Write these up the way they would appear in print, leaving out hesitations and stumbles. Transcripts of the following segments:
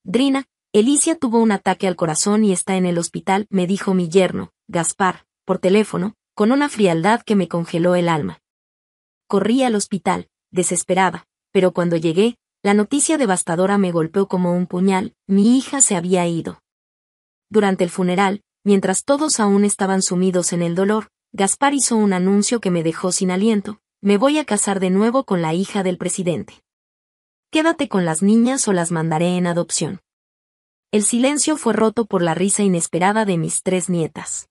Drina, Elicia tuvo un ataque al corazón y está en el hospital, me dijo mi yerno, Gaspar, por teléfono, con una frialdad que me congeló el alma. Corrí al hospital, desesperada, pero cuando llegué, la noticia devastadora me golpeó como un puñal, mi hija se había ido. Durante el funeral, mientras todos aún estaban sumidos en el dolor, Gaspar hizo un anuncio que me dejó sin aliento: me voy a casar de nuevo con la hija del presidente. Quédate con las niñas o las mandaré en adopción. El silencio fue roto por la risa inesperada de mis 3 nietas.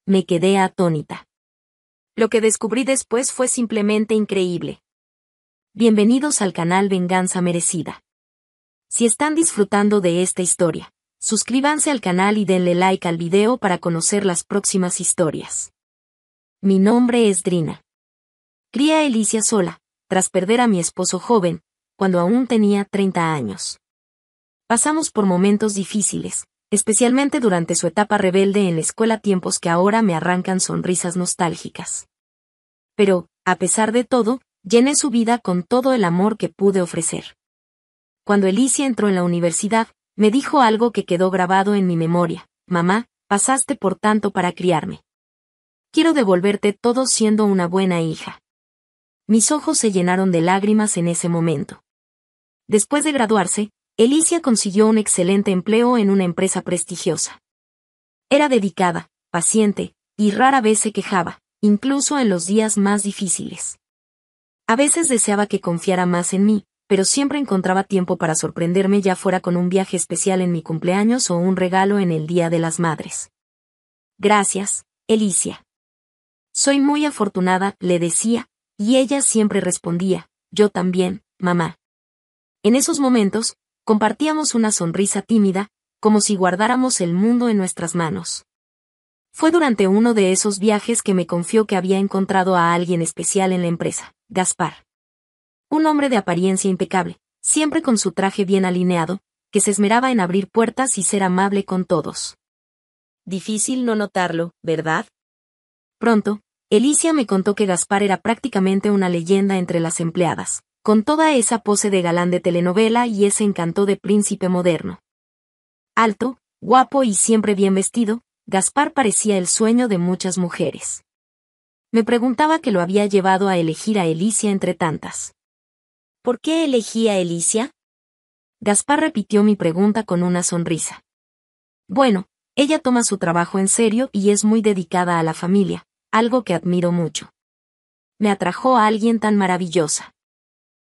Me quedé atónita. Lo que descubrí después fue simplemente increíble. Bienvenidos al canal Venganza Merecida. Si están disfrutando de esta historia, suscríbanse al canal y denle like al video para conocer las próximas historias. Mi nombre es Drina. Crié a Elicia sola, tras perder a mi esposo joven, cuando aún tenía 30 años. Pasamos por momentos difíciles, especialmente durante su etapa rebelde en la escuela, tiempos que ahora me arrancan sonrisas nostálgicas. Pero, a pesar de todo, llené su vida con todo el amor que pude ofrecer. Cuando Elicia entró en la universidad, me dijo algo que quedó grabado en mi memoria: mamá, pasaste por tanto para criarme. Quiero devolverte todo siendo una buena hija. Mis ojos se llenaron de lágrimas en ese momento. Después de graduarse, Elicia consiguió un excelente empleo en una empresa prestigiosa. Era dedicada, paciente, y rara vez se quejaba, incluso en los días más difíciles. A veces deseaba que confiara más en mí, pero siempre encontraba tiempo para sorprenderme, ya fuera con un viaje especial en mi cumpleaños o un regalo en el Día de las Madres. Gracias, Elicia. Soy muy afortunada, le decía, y ella siempre respondía: yo también, mamá. En esos momentos, compartíamos una sonrisa tímida, como si guardáramos el mundo en nuestras manos. Fue durante uno de esos viajes que me confió que había encontrado a alguien especial en la empresa: Gaspar. Un hombre de apariencia impecable, siempre con su traje bien alineado, que se esmeraba en abrir puertas y ser amable con todos. Difícil no notarlo, ¿verdad? Pronto, Elicia me contó que Gaspar era prácticamente una leyenda entre las empleadas, con toda esa pose de galán de telenovela y ese encanto de príncipe moderno. Alto, guapo y siempre bien vestido, Gaspar parecía el sueño de muchas mujeres. Me preguntaba qué lo había llevado a elegir a Elicia entre tantas. ¿Por qué elegí a Elicia? Gaspar repitió mi pregunta con una sonrisa. Bueno, ella toma su trabajo en serio y es muy dedicada a la familia, algo que admiro mucho. Me atrajo a alguien tan maravillosa.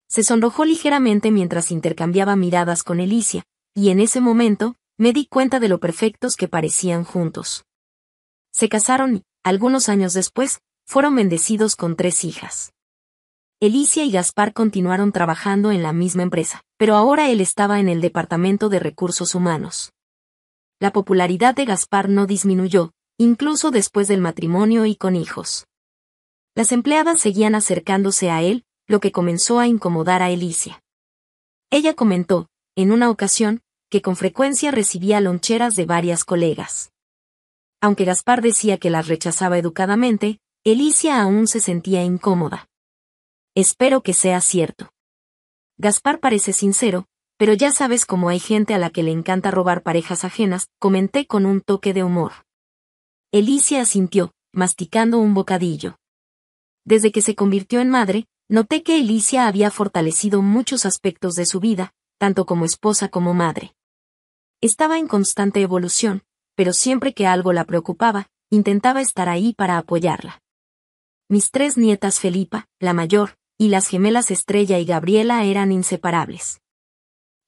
Se sonrojó ligeramente mientras intercambiaba miradas con Elicia, y en ese momento, me di cuenta de lo perfectos que parecían juntos. Se casaron y, algunos años después, fueron bendecidos con 3 hijas. Elicia y Gaspar continuaron trabajando en la misma empresa, pero ahora él estaba en el departamento de recursos humanos. La popularidad de Gaspar no disminuyó, incluso después del matrimonio y con hijos. Las empleadas seguían acercándose a él, lo que comenzó a incomodar a Elicia. Ella comentó, en una ocasión, que con frecuencia recibía loncheras de varias colegas. Aunque Gaspar decía que las rechazaba educadamente, Elicia aún se sentía incómoda. Espero que sea cierto. Gaspar parece sincero, pero ya sabes cómo hay gente a la que le encanta robar parejas ajenas, comenté con un toque de humor. Elicia asintió, masticando un bocadillo. Desde que se convirtió en madre, noté que Elicia había fortalecido muchos aspectos de su vida, tanto como esposa como madre. Estaba en constante evolución, pero siempre que algo la preocupaba, intentaba estar ahí para apoyarla. Mis 3 nietas, Felipa, la mayor, y las gemelas Estrella y Gabriela, eran inseparables.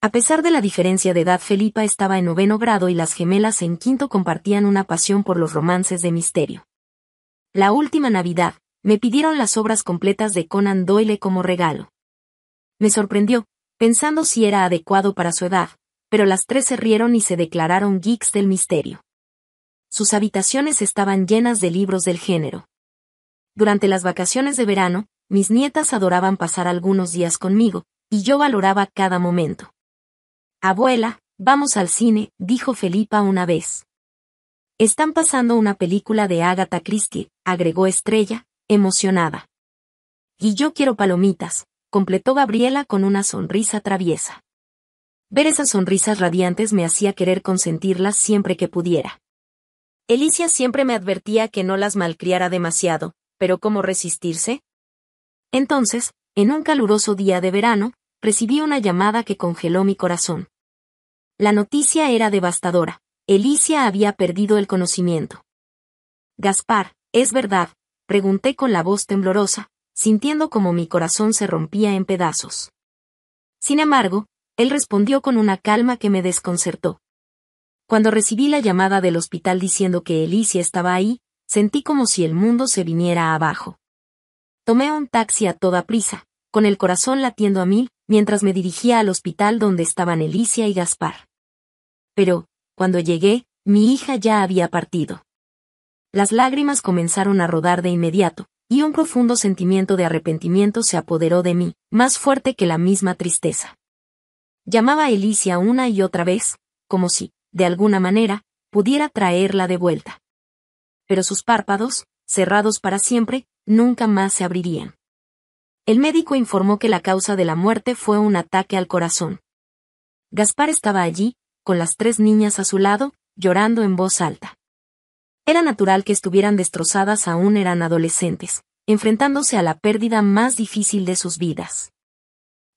A pesar de la diferencia de edad, Felipa estaba en 9º grado y las gemelas en 5º compartían una pasión por los romances de misterio. La última Navidad, me pidieron las obras completas de Conan Doyle como regalo. Me sorprendió, pensando si era adecuado para su edad, pero las 3 se rieron y se declararon geeks del misterio. Sus habitaciones estaban llenas de libros del género. Durante las vacaciones de verano, mis nietas adoraban pasar algunos días conmigo, y yo valoraba cada momento. Abuela, vamos al cine, dijo Felipa una vez. Están pasando una película de Agatha Christie, agregó Estrella, emocionada. Y yo quiero palomitas, completó Gabriela con una sonrisa traviesa. Ver esas sonrisas radiantes me hacía querer consentirlas siempre que pudiera. Elicia siempre me advertía que no las malcriara demasiado, pero ¿cómo resistirse? Entonces, en un caluroso día de verano, recibí una llamada que congeló mi corazón. La noticia era devastadora. Elicia había perdido el conocimiento. Gaspar, ¿es verdad?, pregunté con la voz temblorosa, sintiendo como mi corazón se rompía en pedazos. Sin embargo, él respondió con una calma que me desconcertó. Cuando recibí la llamada del hospital diciendo que Elicia estaba ahí, sentí como si el mundo se viniera abajo. Tomé un taxi a toda prisa, con el corazón latiendo a 1000, mientras me dirigía al hospital donde estaban Elicia y Gaspar. Pero, cuando llegué, mi hija ya había partido. Las lágrimas comenzaron a rodar de inmediato, y un profundo sentimiento de arrepentimiento se apoderó de mí, más fuerte que la misma tristeza. Llamaba a Elicia una y otra vez, como si, de alguna manera, pudiera traerla de vuelta. Pero sus párpados, cerrados para siempre, nunca más se abrirían. El médico informó que la causa de la muerte fue un ataque al corazón. Gaspar estaba allí, con las 3 niñas a su lado, llorando en voz alta. Era natural que estuvieran destrozadas, aún eran adolescentes, enfrentándose a la pérdida más difícil de sus vidas.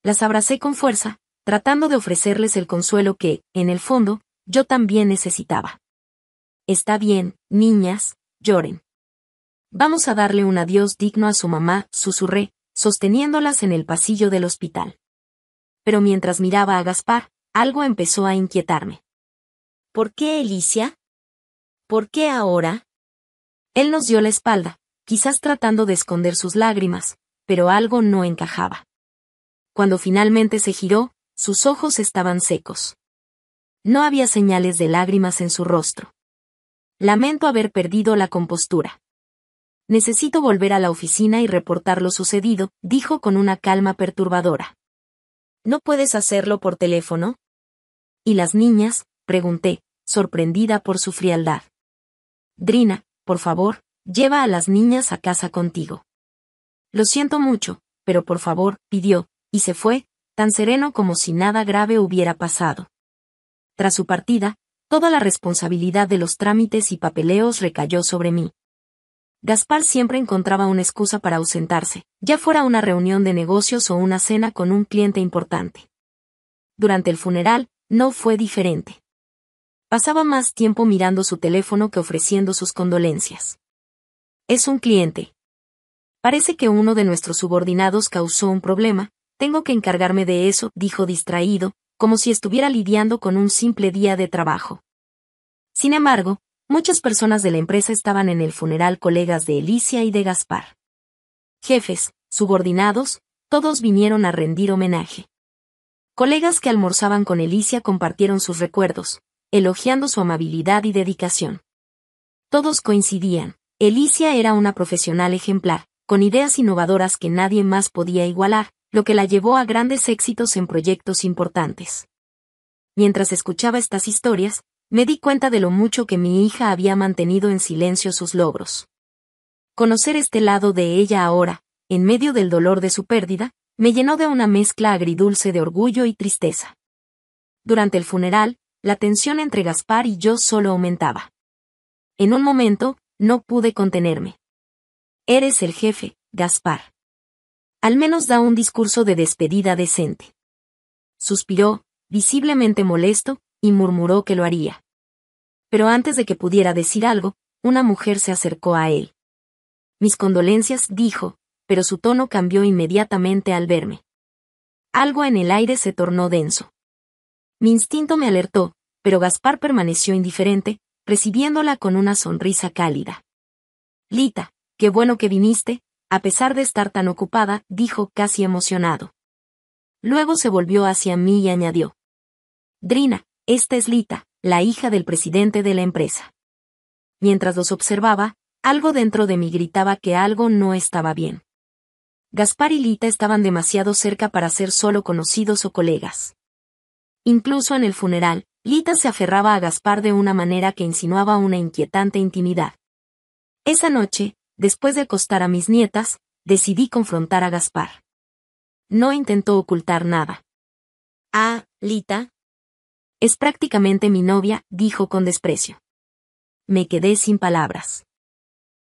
Las abracé con fuerza, tratando de ofrecerles el consuelo que, en el fondo, yo también necesitaba. Está bien, niñas, lloren. Vamos a darle un adiós digno a su mamá, susurré, sosteniéndolas en el pasillo del hospital. Pero mientras miraba a Gaspar, algo empezó a inquietarme. ¿Por qué Elicia? ¿Por qué ahora? Él nos dio la espalda, quizás tratando de esconder sus lágrimas, pero algo no encajaba. Cuando finalmente se giró, sus ojos estaban secos. No había señales de lágrimas en su rostro. Lamento haber perdido la compostura. Necesito volver a la oficina y reportar lo sucedido, dijo con una calma perturbadora. ¿No puedes hacerlo por teléfono? ¿Y las niñas?, pregunté, sorprendida por su frialdad. Drina, por favor, lleva a las niñas a casa contigo. Lo siento mucho, pero por favor, pidió, y se fue, tan sereno como si nada grave hubiera pasado. Tras su partida, toda la responsabilidad de los trámites y papeleos recayó sobre mí. Gaspar siempre encontraba una excusa para ausentarse, ya fuera una reunión de negocios o una cena con un cliente importante. Durante el funeral, no fue diferente. Pasaba más tiempo mirando su teléfono que ofreciendo sus condolencias. Es un cliente. Parece que uno de nuestros subordinados causó un problema, tengo que encargarme de eso, dijo distraído, como si estuviera lidiando con un simple día de trabajo. Sin embargo, muchas personas de la empresa estaban en el funeral, colegas de Elicia y de Gaspar. Jefes, subordinados, todos vinieron a rendir homenaje. Colegas que almorzaban con Elicia compartieron sus recuerdos, elogiando su amabilidad y dedicación. Todos coincidían, Elicia era una profesional ejemplar, con ideas innovadoras que nadie más podía igualar, lo que la llevó a grandes éxitos en proyectos importantes. Mientras escuchaba estas historias, me di cuenta de lo mucho que mi hija había mantenido en silencio sus logros. Conocer este lado de ella ahora, en medio del dolor de su pérdida, me llenó de una mezcla agridulce de orgullo y tristeza. Durante el funeral, la tensión entre Gaspar y yo solo aumentaba. En un momento, no pude contenerme. Eres el jefe, Gaspar. Al menos da un discurso de despedida decente. Suspiró, visiblemente molesto, y murmuró que lo haría. Pero antes de que pudiera decir algo, una mujer se acercó a él. Mis condolencias, dijo, pero su tono cambió inmediatamente al verme. Algo en el aire se tornó denso. Mi instinto me alertó, pero Gaspar permaneció indiferente, recibiéndola con una sonrisa cálida. Lita, qué bueno que viniste, a pesar de estar tan ocupada, dijo casi emocionado. Luego se volvió hacia mí y añadió. Drina, esta es Lita, la hija del presidente de la empresa. Mientras los observaba, algo dentro de mí gritaba que algo no estaba bien. Gaspar y Lita estaban demasiado cerca para ser solo conocidos o colegas. Incluso en el funeral, Lita se aferraba a Gaspar de una manera que insinuaba una inquietante intimidad. Esa noche, después de acostar a mis nietas, decidí confrontar a Gaspar. No intentó ocultar nada. Ah, Lita, Es prácticamente mi novia, dijo con desprecio. Me quedé sin palabras.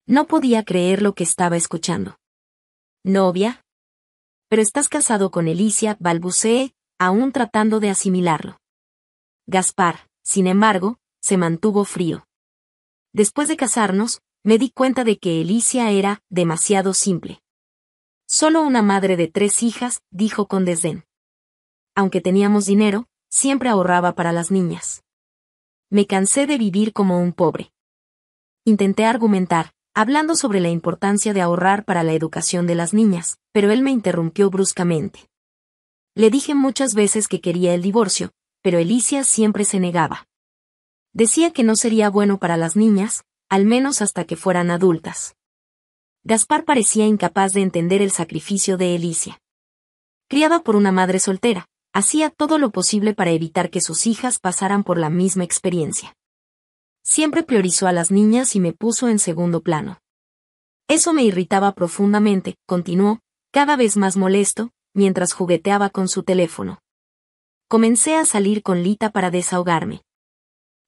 No podía creer lo que estaba escuchando. ¿Novia? Pero estás casado con Alicia, balbuceé, aún tratando de asimilarlo. Gaspar, sin embargo, se mantuvo frío. Después de casarnos, me di cuenta de que Alicia era demasiado simple. Solo una madre de 3 hijas, dijo con desdén. Aunque teníamos dinero, siempre ahorraba para las niñas. Me cansé de vivir como un pobre. Intenté argumentar, hablando sobre la importancia de ahorrar para la educación de las niñas, pero él me interrumpió bruscamente. Le dije muchas veces que quería el divorcio, pero Alicia siempre se negaba. Decía que no sería bueno para las niñas, al menos hasta que fueran adultas. Gaspar parecía incapaz de entender el sacrificio de Alicia. Criada por una madre soltera, hacía todo lo posible para evitar que sus hijas pasaran por la misma experiencia. Siempre priorizó a las niñas y me puso en segundo plano. Eso me irritaba profundamente, continuó, cada vez más molesto, mientras jugueteaba con su teléfono. Comencé a salir con Lita para desahogarme.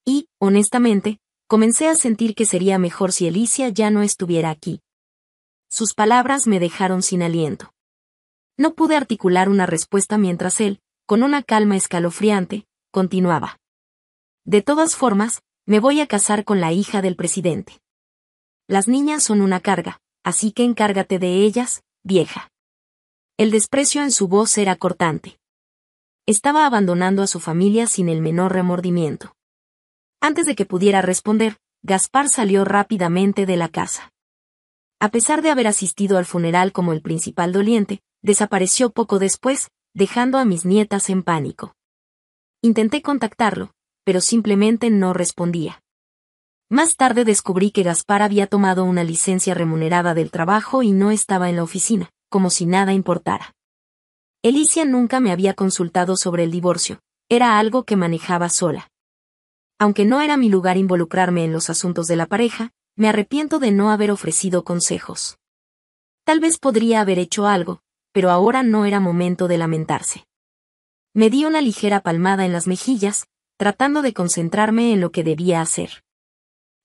Y, honestamente, comencé a sentir que sería mejor si Alicia ya no estuviera aquí. Sus palabras me dejaron sin aliento. No pude articular una respuesta mientras él, con una calma escalofriante, continuaba. De todas formas, me voy a casar con la hija del presidente. Las niñas son una carga, así que encárgate de ellas, vieja. El desprecio en su voz era cortante. Estaba abandonando a su familia sin el menor remordimiento. Antes de que pudiera responder, Gaspar salió rápidamente de la casa. A pesar de haber asistido al funeral como el principal doliente, desapareció poco después, dejando a mis nietas en pánico. Intenté contactarlo, pero simplemente no respondía. Más tarde descubrí que Gaspar había tomado una licencia remunerada del trabajo y no estaba en la oficina, como si nada importara. Alicia nunca me había consultado sobre el divorcio, era algo que manejaba sola. Aunque no era mi lugar involucrarme en los asuntos de la pareja, me arrepiento de no haber ofrecido consejos. Tal vez podría haber hecho algo, pero ahora no era momento de lamentarse. Me di una ligera palmada en las mejillas, tratando de concentrarme en lo que debía hacer.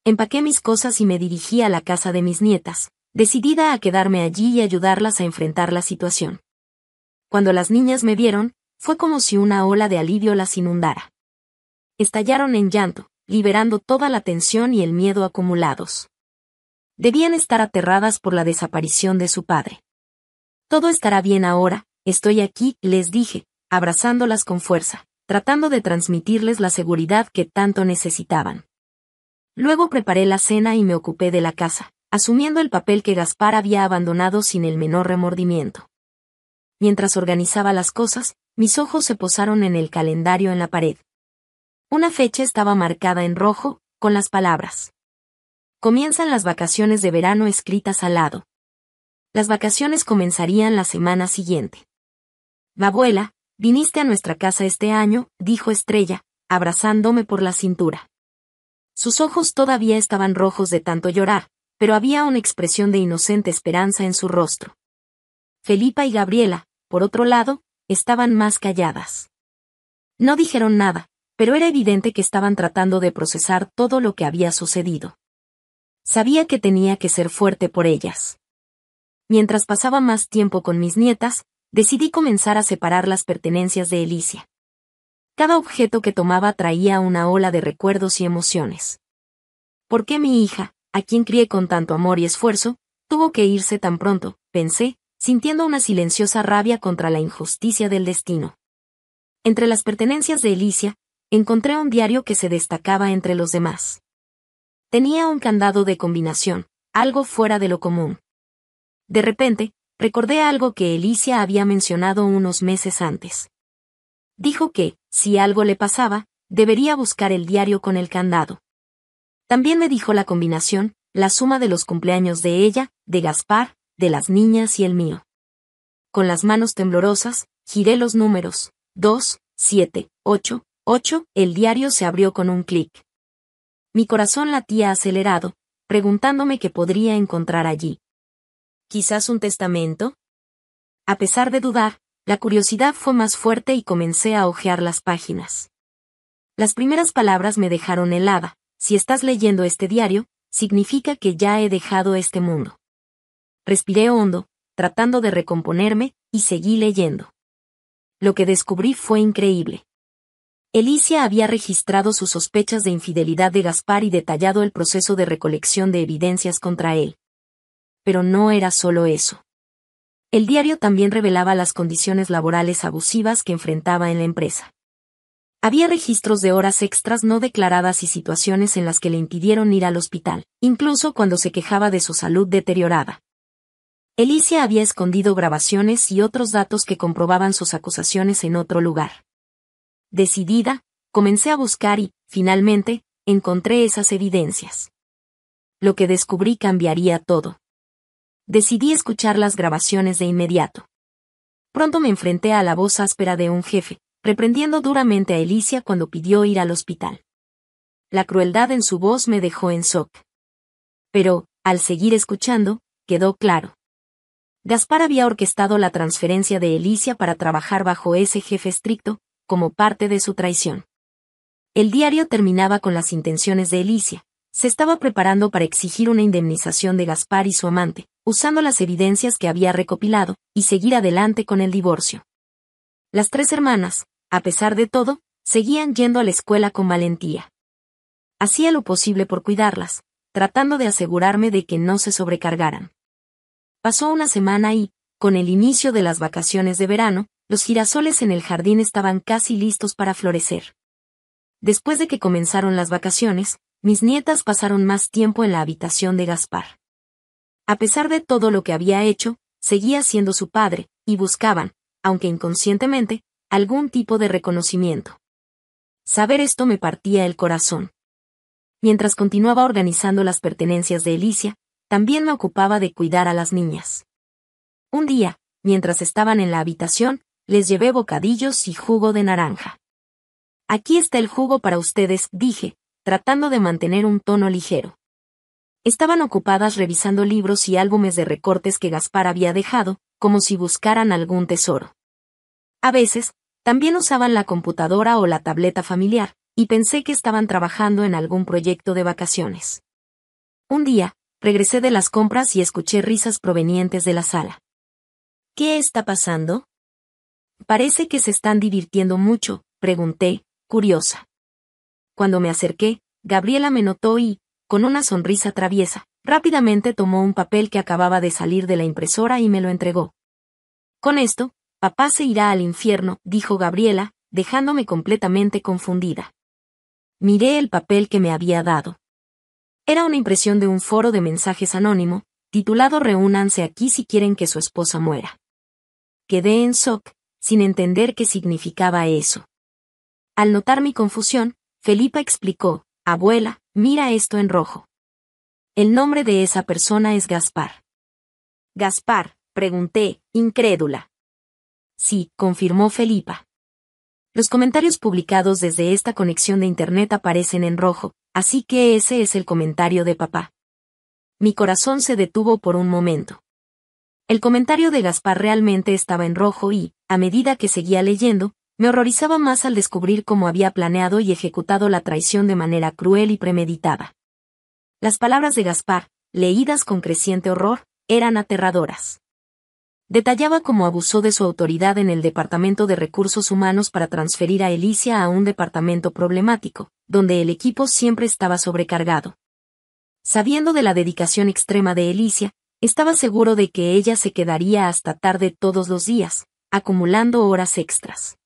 Empaqué mis cosas y me dirigí a la casa de mis nietas, decidida a quedarme allí y ayudarlas a enfrentar la situación. Cuando las niñas me vieron, fue como si una ola de alivio las inundara. Estallaron en llanto, liberando toda la tensión y el miedo acumulados. Debían estar aterradas por la desaparición de su padre. Todo estará bien ahora, estoy aquí, les dije, abrazándolas con fuerza, tratando de transmitirles la seguridad que tanto necesitaban. Luego preparé la cena y me ocupé de la casa, asumiendo el papel que Gaspar había abandonado sin el menor remordimiento. Mientras organizaba las cosas, mis ojos se posaron en el calendario en la pared. Una fecha estaba marcada en rojo, con las palabras: comienzan las vacaciones de verano escritas al lado. Las vacaciones comenzarían la semana siguiente. Abuela, viniste a nuestra casa este año, dijo Estrella, abrazándome por la cintura. Sus ojos todavía estaban rojos de tanto llorar, pero había una expresión de inocente esperanza en su rostro. Felipa y Gabriela, por otro lado, estaban más calladas. No dijeron nada, pero era evidente que estaban tratando de procesar todo lo que había sucedido. Sabía que tenía que ser fuerte por ellas. Mientras pasaba más tiempo con mis nietas, decidí comenzar a separar las pertenencias de Alicia. Cada objeto que tomaba traía una ola de recuerdos y emociones. ¿Por qué mi hija, a quien crié con tanto amor y esfuerzo, tuvo que irse tan pronto?, pensé, sintiendo una silenciosa rabia contra la injusticia del destino. Entre las pertenencias de Alicia, encontré un diario que se destacaba entre los demás. Tenía un candado de combinación, algo fuera de lo común. De repente, recordé algo que Alicia había mencionado unos meses antes. Dijo que, si algo le pasaba, debería buscar el diario con el candado. También me dijo la combinación, la suma de los cumpleaños de ella, de Gaspar, de las niñas y el mío. Con las manos temblorosas, giré los números, 2, 7, 8, 8, el diario se abrió con un clic. Mi corazón latía acelerado, preguntándome qué podría encontrar allí. ¿Quizás un testamento? A pesar de dudar, la curiosidad fue más fuerte y comencé a hojear las páginas. Las primeras palabras me dejaron helada. Si estás leyendo este diario, significa que ya he dejado este mundo. Respiré hondo, tratando de recomponerme, y seguí leyendo. Lo que descubrí fue increíble. Alicia había registrado sus sospechas de infidelidad de Gaspar y detallado el proceso de recolección de evidencias contra él. Pero no era solo eso. El diario también revelaba las condiciones laborales abusivas que enfrentaba en la empresa. Había registros de horas extras no declaradas y situaciones en las que le impidieron ir al hospital, incluso cuando se quejaba de su salud deteriorada. Alicia había escondido grabaciones y otros datos que comprobaban sus acusaciones en otro lugar. Decidida, comencé a buscar y, finalmente, encontré esas evidencias. Lo que descubrí cambiaría todo. Decidí escuchar las grabaciones de inmediato. Pronto me enfrenté a la voz áspera de un jefe, reprendiendo duramente a Alicia cuando pidió ir al hospital. La crueldad en su voz me dejó en shock. Pero, al seguir escuchando, quedó claro. Gaspar había orquestado la transferencia de Alicia para trabajar bajo ese jefe estricto, como parte de su traición. El diario terminaba con las intenciones de Alicia. Se estaba preparando para exigir una indemnización de Gaspar y su amante, usando las evidencias que había recopilado, y seguir adelante con el divorcio. Las tres hermanas, a pesar de todo, seguían yendo a la escuela con valentía. Hacía lo posible por cuidarlas, tratando de asegurarme de que no se sobrecargaran. Pasó una semana y, con el inicio de las vacaciones de verano, los girasoles en el jardín estaban casi listos para florecer. Después de que comenzaron las vacaciones, mis nietas pasaron más tiempo en la habitación de Gaspar. A pesar de todo lo que había hecho, seguía siendo su padre, y buscaban, aunque inconscientemente, algún tipo de reconocimiento. Saber esto me partía el corazón. Mientras continuaba organizando las pertenencias de Alicia, también me ocupaba de cuidar a las niñas. Un día, mientras estaban en la habitación, les llevé bocadillos y jugo de naranja. Aquí está el jugo para ustedes, dije, tratando de mantener un tono ligero. Estaban ocupadas revisando libros y álbumes de recortes que Gaspar había dejado, como si buscaran algún tesoro. A veces, también usaban la computadora o la tableta familiar, y pensé que estaban trabajando en algún proyecto de vacaciones. Un día, regresé de las compras y escuché risas provenientes de la sala. ¿Qué está pasando? Parece que se están divirtiendo mucho, pregunté, curiosa. Cuando me acerqué, Gabriela me notó y, con una sonrisa traviesa, rápidamente tomó un papel que acababa de salir de la impresora y me lo entregó. Con esto, papá se irá al infierno, dijo Gabriela, dejándome completamente confundida. Miré el papel que me había dado. Era una impresión de un foro de mensajes anónimo, titulado Reúnanse aquí si quieren que su esposa muera. Quedé en shock, sin entender qué significaba eso. Al notar mi confusión, Felipa explicó, abuela, mira esto en rojo. El nombre de esa persona es Gaspar. ¿Gaspar? Pregunté, incrédula. Sí, confirmó Felipa. Los comentarios publicados desde esta conexión de internet aparecen en rojo, así que ese es el comentario de papá. Mi corazón se detuvo por un momento. El comentario de Gaspar realmente estaba en rojo y, a medida que seguía leyendo, me horrorizaba más al descubrir cómo había planeado y ejecutado la traición de manera cruel y premeditada. Las palabras de Gaspar, leídas con creciente horror, eran aterradoras. Detallaba cómo abusó de su autoridad en el Departamento de Recursos Humanos para transferir a Alicia a un departamento problemático, donde el equipo siempre estaba sobrecargado. Sabiendo de la dedicación extrema de Alicia, estaba seguro de que ella se quedaría hasta tarde todos los días, acumulando horas extras.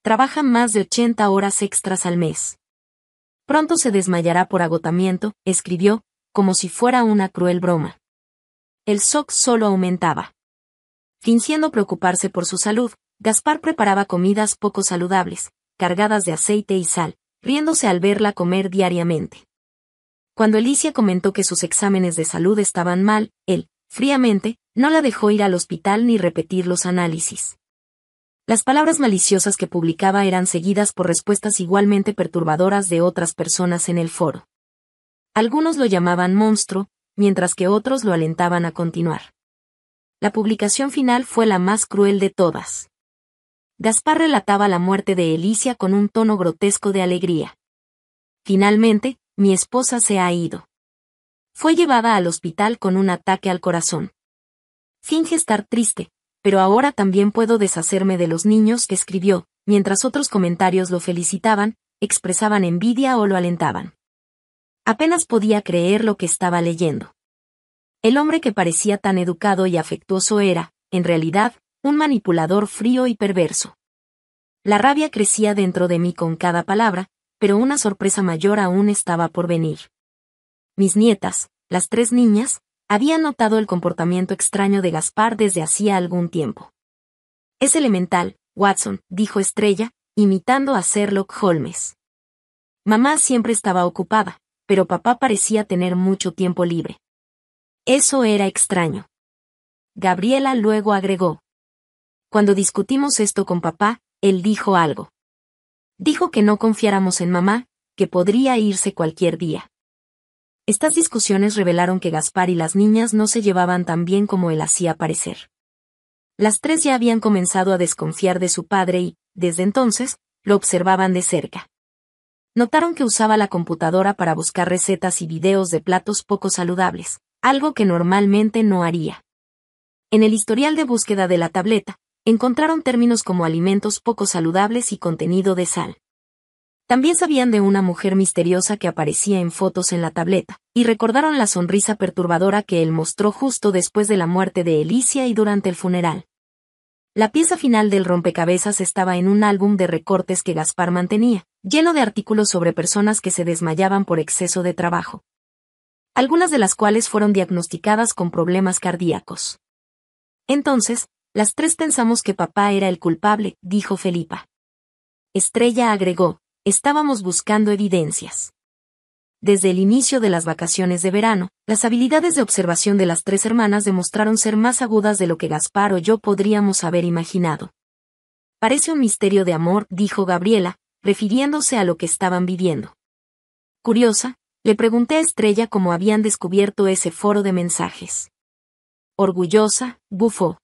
Trabaja más de 80 horas extras al mes. Pronto se desmayará por agotamiento, escribió, como si fuera una cruel broma. El shock solo aumentaba. Fingiendo preocuparse por su salud, Gaspar preparaba comidas poco saludables, cargadas de aceite y sal, riéndose al verla comer diariamente. Cuando Alicia comentó que sus exámenes de salud estaban mal, él, fríamente, no la dejó ir al hospital ni repetir los análisis. Las palabras maliciosas que publicaba eran seguidas por respuestas igualmente perturbadoras de otras personas en el foro. Algunos lo llamaban monstruo, mientras que otros lo alentaban a continuar. La publicación final fue la más cruel de todas. Gaspar relataba la muerte de Alicia con un tono grotesco de alegría. Finalmente, mi esposa se ha ido. Fue llevada al hospital con un ataque al corazón. Finge estar triste, pero ahora también puedo deshacerme de los niños, escribió, mientras otros comentarios lo felicitaban, expresaban envidia o lo alentaban. Apenas podía creer lo que estaba leyendo. El hombre que parecía tan educado y afectuoso era, en realidad, un manipulador frío y perverso. La rabia crecía dentro de mí con cada palabra, pero una sorpresa mayor aún estaba por venir. Mis nietas, las 3 niñas, habían notado el comportamiento extraño de Gaspar desde hacía algún tiempo. Es elemental, Watson, dijo Estrella, imitando a Sherlock Holmes. Mamá siempre estaba ocupada, pero papá parecía tener mucho tiempo libre. Eso era extraño. Gabriela luego agregó. Cuando discutimos esto con papá, él dijo algo. Dijo que no confiáramos en mamá, que podría irse cualquier día. Estas discusiones revelaron que Gaspar y las niñas no se llevaban tan bien como él hacía parecer. Las 3 ya habían comenzado a desconfiar de su padre y, desde entonces, lo observaban de cerca. Notaron que usaba la computadora para buscar recetas y videos de platos poco saludables, algo que normalmente no haría. En el historial de búsqueda de la tableta, encontraron términos como alimentos poco saludables y contenido de sal. También sabían de una mujer misteriosa que aparecía en fotos en la tableta, y recordaron la sonrisa perturbadora que él mostró justo después de la muerte de Alicia y durante el funeral. La pieza final del rompecabezas estaba en un álbum de recortes que Gaspar mantenía, lleno de artículos sobre personas que se desmayaban por exceso de trabajo. Algunas de las cuales fueron diagnosticadas con problemas cardíacos. Entonces, las 3 pensamos que papá era el culpable, dijo Felipa. Estrella agregó. Estábamos buscando evidencias. Desde el inicio de las vacaciones de verano, las habilidades de observación de las 3 hermanas demostraron ser más agudas de lo que Gaspar o yo podríamos haber imaginado. Parece un misterio de amor, dijo Gabriela, refiriéndose a lo que estaban viviendo. Curiosa, le pregunté a Estrella cómo habían descubierto ese foro de mensajes. Orgullosa, bufó.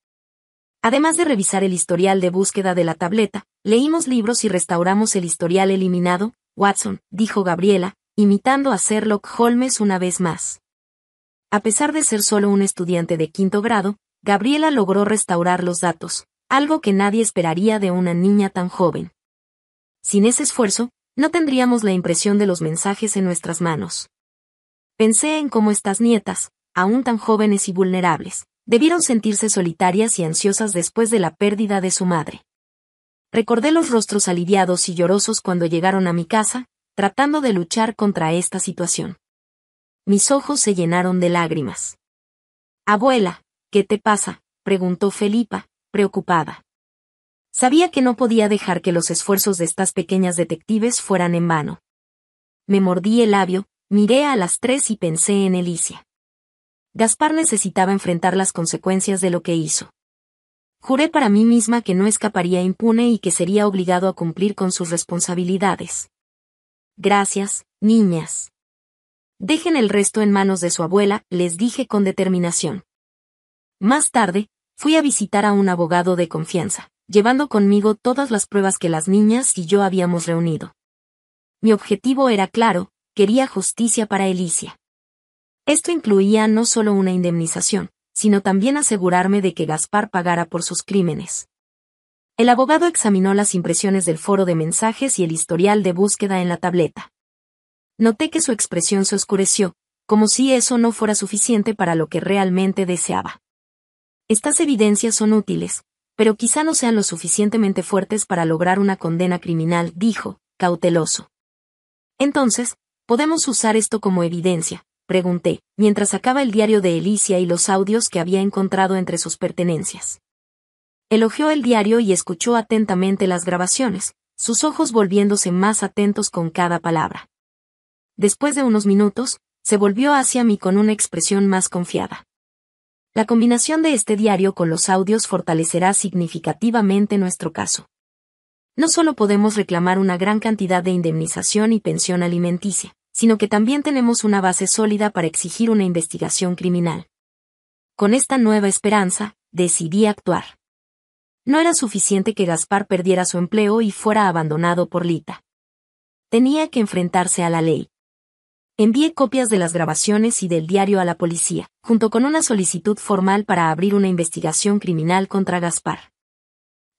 Además de revisar el historial de búsqueda de la tableta, leímos libros y restauramos el historial eliminado, Watson, dijo Gabriela, imitando a Sherlock Holmes una vez más. A pesar de ser solo un estudiante de 5º grado, Gabriela logró restaurar los datos, algo que nadie esperaría de una niña tan joven. Sin ese esfuerzo, no tendríamos la impresión de los mensajes en nuestras manos. Pensé en cómo estas nietas, aún tan jóvenes y vulnerables, debieron sentirse solitarias y ansiosas después de la pérdida de su madre. Recordé los rostros aliviados y llorosos cuando llegaron a mi casa, tratando de luchar contra esta situación. Mis ojos se llenaron de lágrimas. Abuela, ¿qué te pasa?, preguntó Felipa, preocupada. Sabía que no podía dejar que los esfuerzos de estas pequeñas detectives fueran en vano. Me mordí el labio, miré a las 3 y pensé en Alicia. Gaspar necesitaba enfrentar las consecuencias de lo que hizo. Juré para mí misma que no escaparía impune y que sería obligado a cumplir con sus responsabilidades. Gracias, niñas. Dejen el resto en manos de su abuela, les dije con determinación. Más tarde, fui a visitar a un abogado de confianza, llevando conmigo todas las pruebas que las niñas y yo habíamos reunido. Mi objetivo era claro, quería justicia para Alicia. Esto incluía no solo una indemnización, sino también asegurarme de que Gaspar pagara por sus crímenes. El abogado examinó las impresiones del foro de mensajes y el historial de búsqueda en la tableta. Noté que su expresión se oscureció, como si eso no fuera suficiente para lo que realmente deseaba. Estas evidencias son útiles, pero quizá no sean lo suficientemente fuertes para lograr una condena criminal, dijo, cauteloso. Entonces, ¿podemos usar esto como evidencia?, pregunté, mientras sacaba el diario de Alicia y los audios que había encontrado entre sus pertenencias. Elogió el diario y escuchó atentamente las grabaciones, sus ojos volviéndose más atentos con cada palabra. Después de unos minutos, se volvió hacia mí con una expresión más confiada. La combinación de este diario con los audios fortalecerá significativamente nuestro caso. No solo podemos reclamar una gran cantidad de indemnización y pensión alimenticia, sino que también tenemos una base sólida para exigir una investigación criminal. Con esta nueva esperanza, decidí actuar. No era suficiente que Gaspar perdiera su empleo y fuera abandonado por Lita. Tenía que enfrentarse a la ley. Envié copias de las grabaciones y del diario a la policía, junto con una solicitud formal para abrir una investigación criminal contra Gaspar.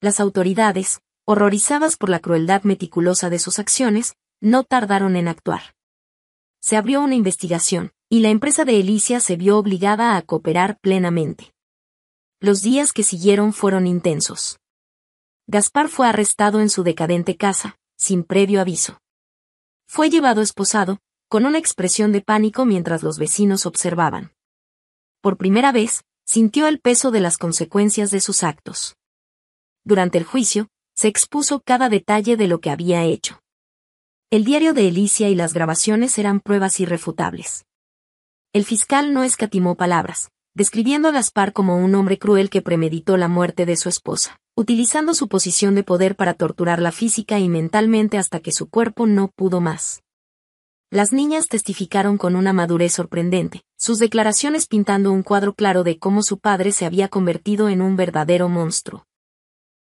Las autoridades, horrorizadas por la crueldad meticulosa de sus acciones, no tardaron en actuar. Se abrió una investigación, y la empresa de Alicia se vio obligada a cooperar plenamente. Los días que siguieron fueron intensos. Gaspar fue arrestado en su decadente casa, sin previo aviso. Fue llevado esposado, con una expresión de pánico mientras los vecinos observaban. Por primera vez, sintió el peso de las consecuencias de sus actos. Durante el juicio, se expuso cada detalle de lo que había hecho. El diario de Alicia y las grabaciones eran pruebas irrefutables. El fiscal no escatimó palabras, describiendo a Gaspar como un hombre cruel que premeditó la muerte de su esposa, utilizando su posición de poder para torturarla física y mentalmente hasta que su cuerpo no pudo más. Las niñas testificaron con una madurez sorprendente, sus declaraciones pintando un cuadro claro de cómo su padre se había convertido en un verdadero monstruo.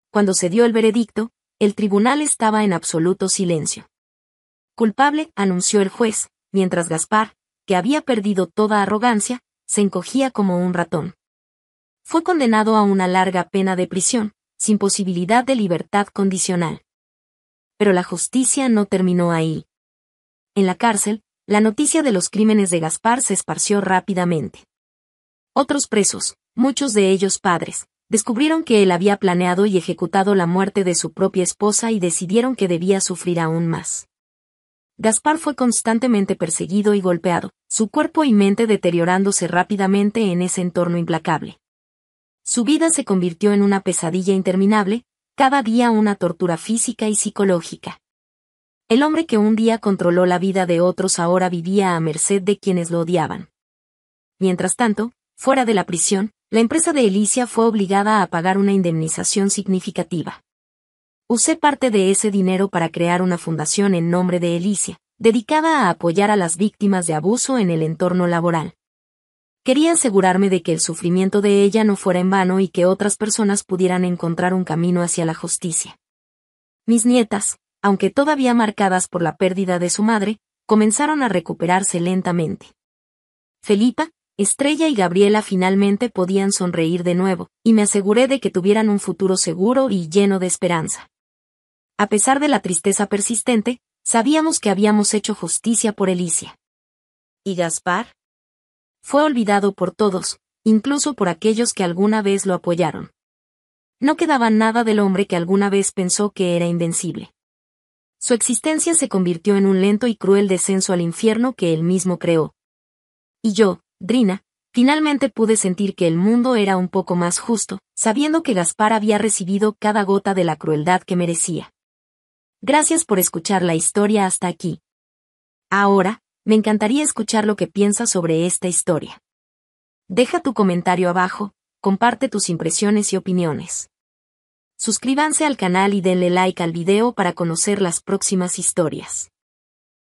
Cuando se dio el veredicto, el tribunal estaba en absoluto silencio. Culpable, anunció el juez, mientras Gaspar, que había perdido toda arrogancia, se encogía como un ratón. Fue condenado a una larga pena de prisión, sin posibilidad de libertad condicional. Pero la justicia no terminó ahí. En la cárcel, la noticia de los crímenes de Gaspar se esparció rápidamente. Otros presos, muchos de ellos padres, descubrieron que él había planeado y ejecutado la muerte de su propia esposa y decidieron que debía sufrir aún más. Gaspar fue constantemente perseguido y golpeado, su cuerpo y mente deteriorándose rápidamente en ese entorno implacable. Su vida se convirtió en una pesadilla interminable, cada día una tortura física y psicológica. El hombre que un día controló la vida de otros ahora vivía a merced de quienes lo odiaban. Mientras tanto, fuera de la prisión, la empresa de Alicia fue obligada a pagar una indemnización significativa. Usé parte de ese dinero para crear una fundación en nombre de Alicia, dedicada a apoyar a las víctimas de abuso en el entorno laboral. Quería asegurarme de que el sufrimiento de ella no fuera en vano y que otras personas pudieran encontrar un camino hacia la justicia. Mis nietas, aunque todavía marcadas por la pérdida de su madre, comenzaron a recuperarse lentamente. Felipa, Estrella y Gabriela finalmente podían sonreír de nuevo, y me aseguré de que tuvieran un futuro seguro y lleno de esperanza. A pesar de la tristeza persistente, sabíamos que habíamos hecho justicia por Alicia. ¿Y Gaspar? Fue olvidado por todos, incluso por aquellos que alguna vez lo apoyaron. No quedaba nada del hombre que alguna vez pensó que era invencible. Su existencia se convirtió en un lento y cruel descenso al infierno que él mismo creó. Y yo, Drina, finalmente pude sentir que el mundo era un poco más justo, sabiendo que Gaspar había recibido cada gota de la crueldad que merecía. Gracias por escuchar la historia hasta aquí. Ahora, me encantaría escuchar lo que piensas sobre esta historia. Deja tu comentario abajo, comparte tus impresiones y opiniones. Suscríbanse al canal y denle like al video para conocer las próximas historias.